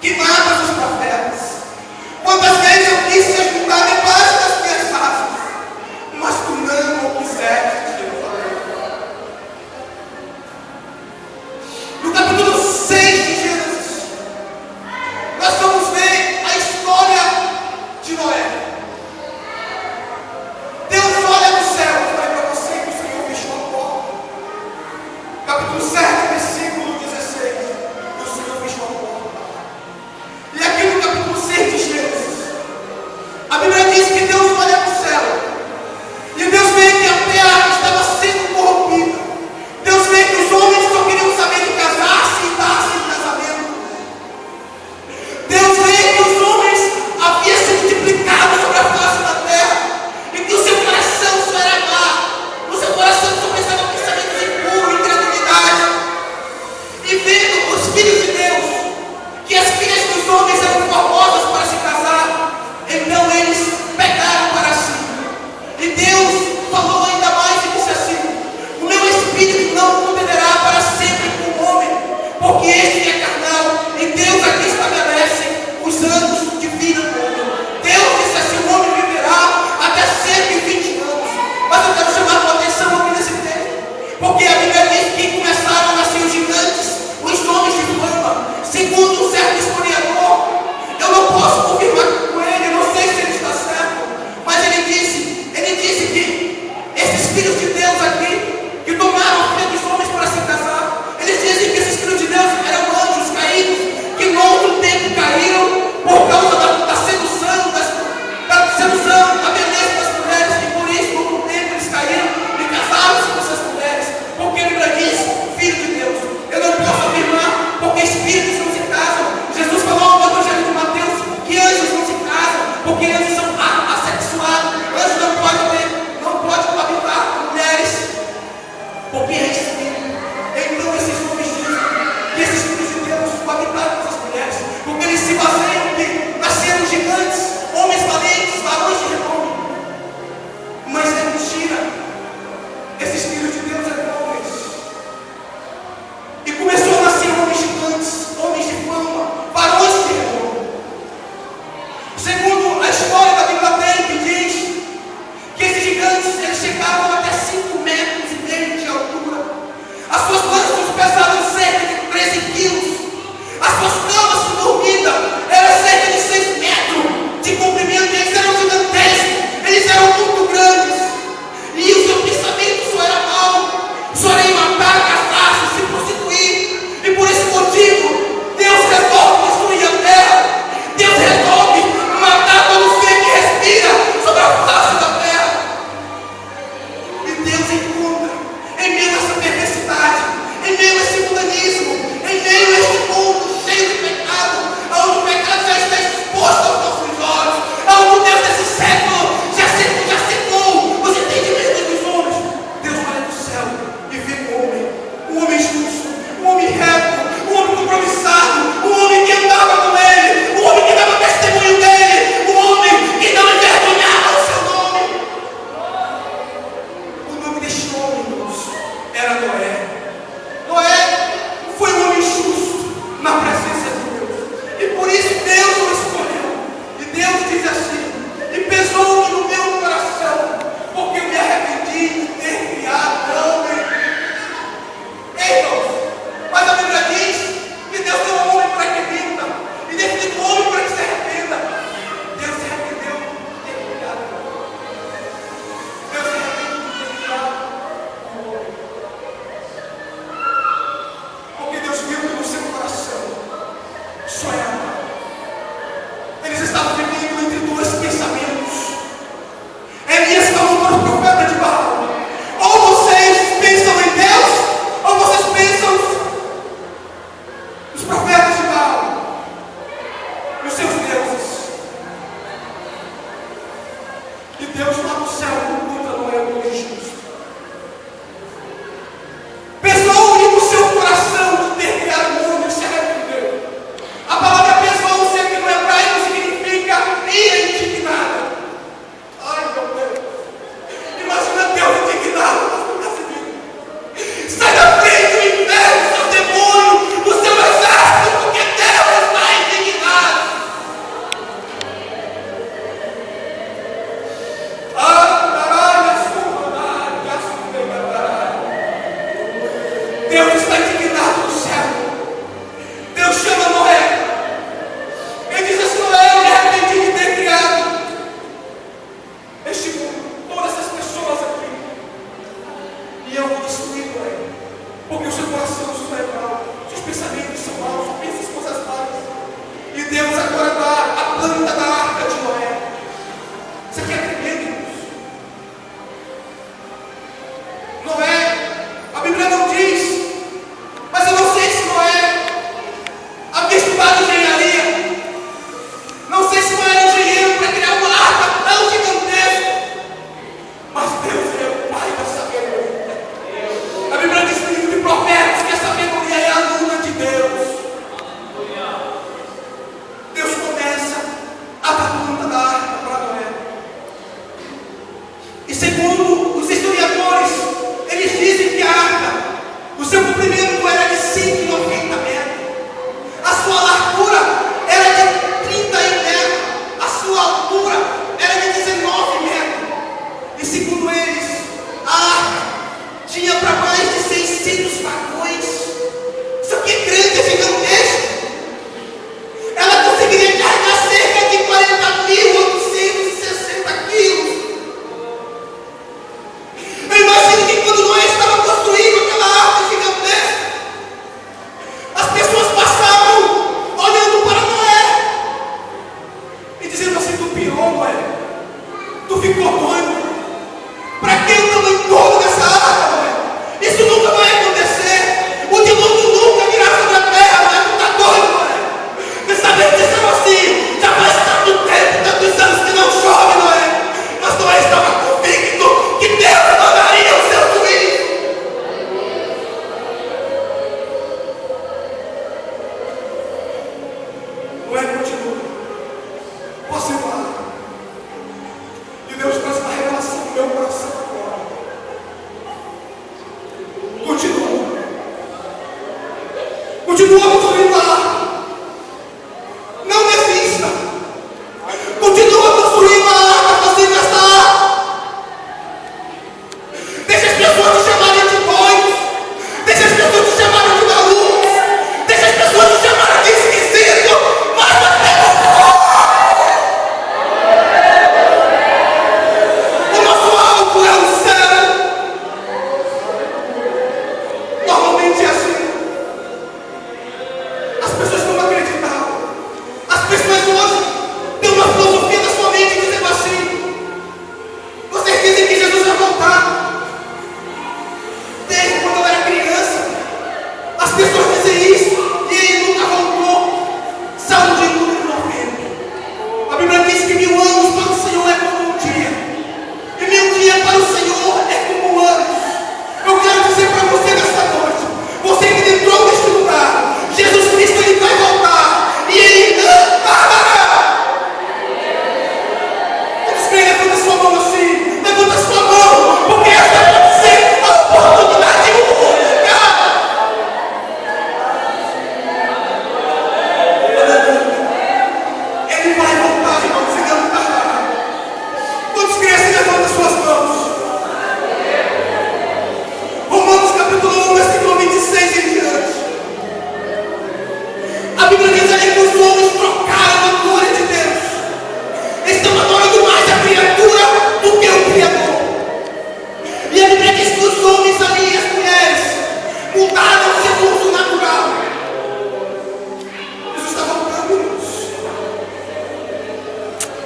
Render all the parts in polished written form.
que matas os profetas. Quantas vezes eu quis te ajudar debaixo das minhas asas, mas tu não o quiseste, eu falei. No capítulo 6 de Gênesis, nós vamos ver a história de Noé. Deus olha no céu, eu falei para você que o Senhor fechou a porta. Capítulo 7, versículo 16. O Senhor fechou a porta.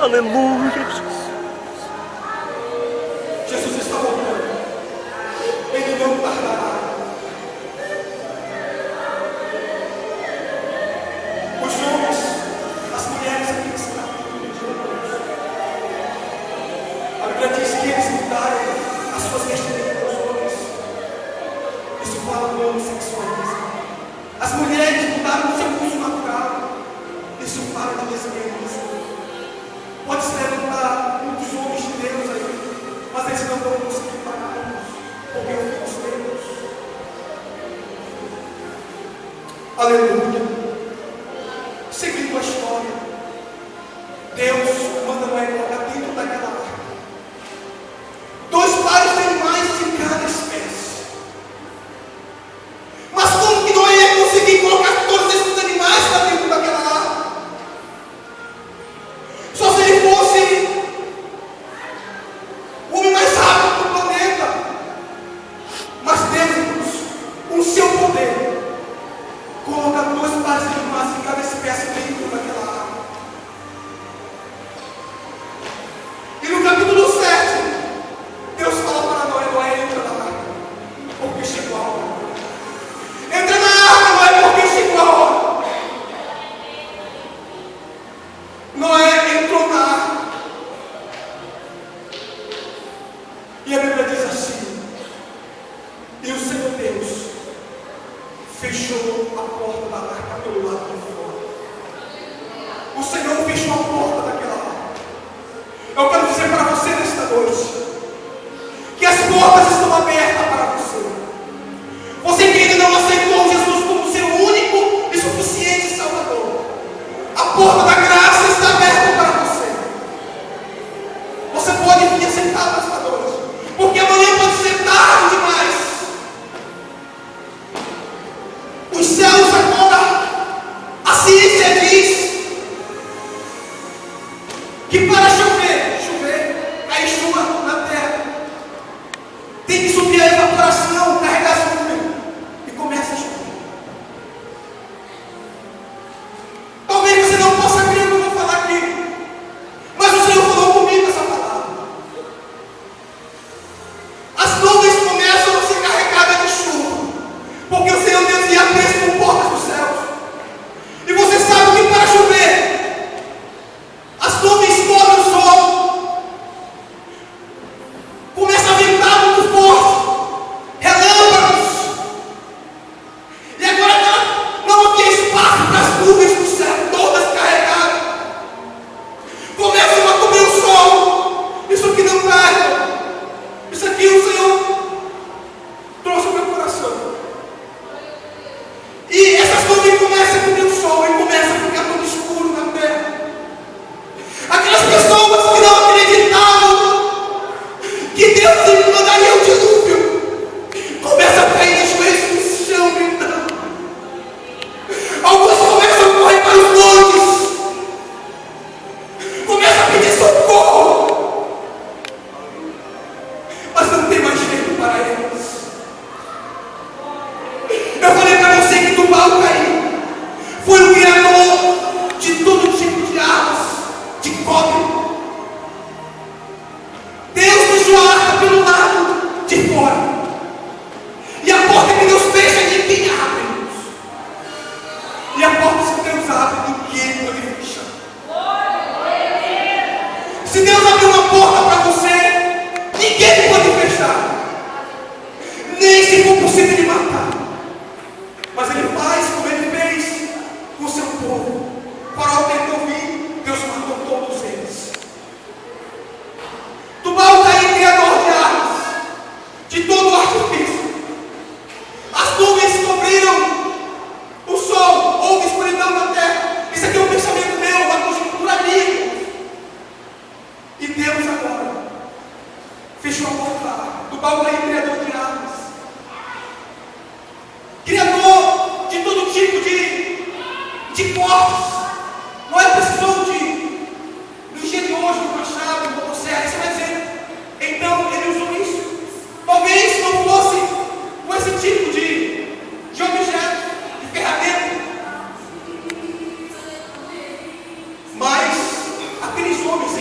Aleluia, Jesus. Jesus está voltando. Ele não tardará. Os homens, as mulheres aqui nesse capítulo de Hebreus, a Bíblia diz que eles mudaram as suas vestimentas aos homens. Isso fala do homossexualismo. As mulheres mudaram o seu curso natural. Isso fala de lesbianismo. Pode se levantar muitos homens de Deus aí, mas eles não vão conseguir parar, porque eu fico os Deus. Aleluia. Seguindo a história, Deus manda Noé colocar dentro daquela arca 2 pares de animais de cada espécie. Mas como que Noé ia conseguir colocar todos esses animais para dentro daquela arca? Só se ele fosse o homem mais rápido do planeta. Mas Deus, com o seu poder, coloca 2 pares de animais de cada espécie dentro daquela arca. E no capítulo 7, Deus fala para Noé: Noé, entra na arca, porque chegou a hora. Entra na arca, Noé, porque chegou a hora. Noé entrou na arca. E a Bíblia diz assim: e o Senhor Deus fechou a porta da arca pelo lado de fora. O Senhor fechou a porta daquela arca. Eu quero dizer para você nesta noite que as portas estão abertas para você. Você que ainda não aceitou Jesus como seu único e suficiente Salvador, a porta da graça está aberta para você. Você pode vir aceitar nesta noite, porque amanhã pode ser tarde demais. Os céus agora, a ciência diz que para chover, cair chuva na terra, tem que subir a evaporação, carregar as nuvens e começa a chover. Talvez você não possa crer o que eu vou falar aqui, mas o Senhor falou comigo essa palavra. As nuvens começam a ser carregadas de chuva, porque o Senhor Deus ia preso por portas dos céus. E você sabe que para chover, as nuvens cobrem o sol, começa a ventar muito forte, relâmpagos. E agora não havia espaço para as nuvens do céu, todas carregadas. Começam a cobrir o sol. Isso aqui não cai. Isso aqui o Senhor trouxe ao meu coração. E essas nuvens começam a cobrir o sol e começa a ficar tudo escuro na terra. Aquelas pessoas que não acreditavam que Deus mandaria o dilúvio começam a cair de joelhos no chão gritando. Alguns começam a correr para os montes, começam a pedir socorro, mas não tem mais jeito para eles. Eu falei para você que Tubal caiu foi o criador de todo tipo de armas, de cobre. Deus deixou a arca pelo lado de fora, e a porta que Deus fecha, ninguém abre. E a porta que Deus abre, ninguém pode fechar. Se Deus abrir uma porta para você, ninguém pode fechar, nem se for possível de matar. Mas Ele faz como Ele fez com o seu povo. Faraó tentou vir, Deus matou todos eles. Tubal caiu, criador de armas, de todo o artifício. As nuvens cobriram o sol, houve escuridão na terra. Isso aqui é um pensamento meu, uma conjectura minha. E Deus agora fechou a porta. Tubal caiu, criador de armas, criador de todo tipo de cortes. Não é precisou no dia de hoje, do machado, do motosserra. Você vai dizer, então ele usou isso. Talvez não fosse com esse tipo de objeto, de ferramenta. Mas aqueles homens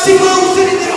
Simão, Sirineu.